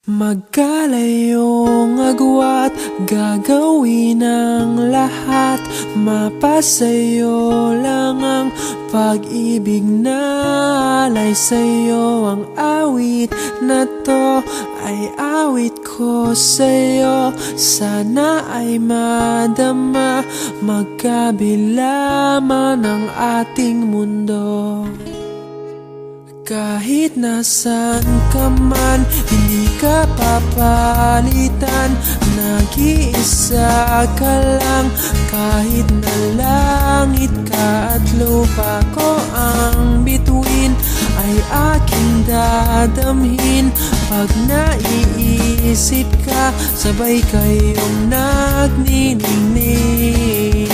Magkalayong agwat, gagawin ang lahat. Mapasayo lang ang pag-ibig na alay sa'yo. Ang awit na to ay awit ko sa'yo. Sana ay madama, magkabila man ang ating mundo. Kahit nasan ka man, hindi ka papalitan. Nag-iisa ka lang, kahit na langit ka at lupa ko ang bituin, ay aking dadamhin. Pag naiisip ka, sabay kayong nagniningning.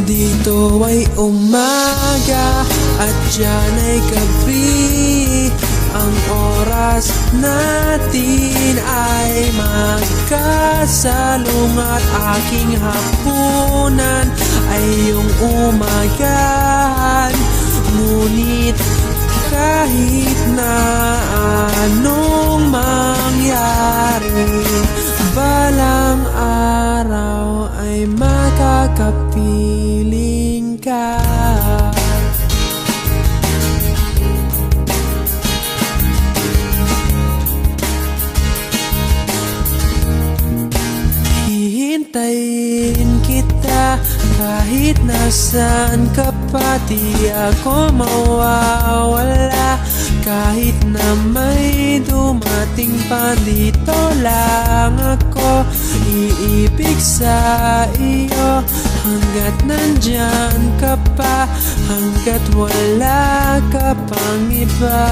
Dito ay umaga at diyan ay gabi. Ang oras natin ay magkasalungat. Aking hapunan ay iyong umagahan. Ngunit kahit na anong mangyari, balang araw ay makakapiling ka. Hihintayin kita kahit nasan ka pa. Di ako mawawala kahit na may dumating pa. Dito lang ako iibig sa iyo hanggat nandyan ka pa, hanggat wala ka pang iba.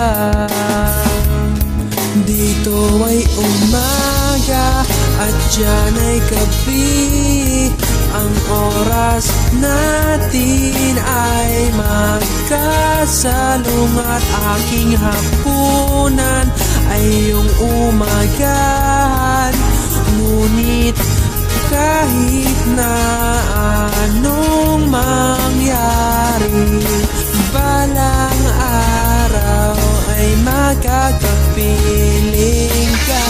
Dito ay umaga at diyan ay gabi. Ang oras natin ay magkasalungat. Aking hapunan ay iyong umagahan. Ngunit kahit na anong mangyari, balang araw ay makakapiling ka.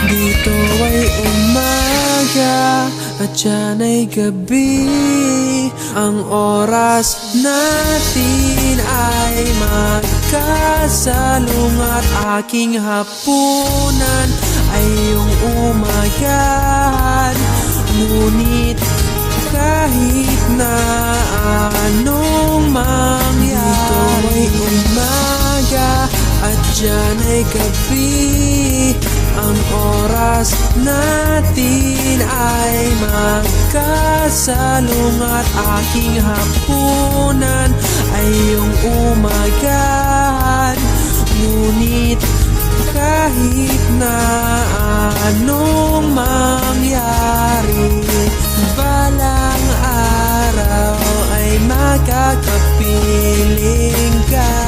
Dito ay umaga at diyan ay gabi. Ang oras natin ay magkasalungat. Aking hapunan ay iyong umagahan. Ngunit kahit na anong mangyari, dito ay umaga at diyan ay gabi. Ang oras natin ay magkasalungat. Aking hapunan ay iyong umagahan. Ngunit kahit na anong mangyari, balang araw ay makakapiling ka.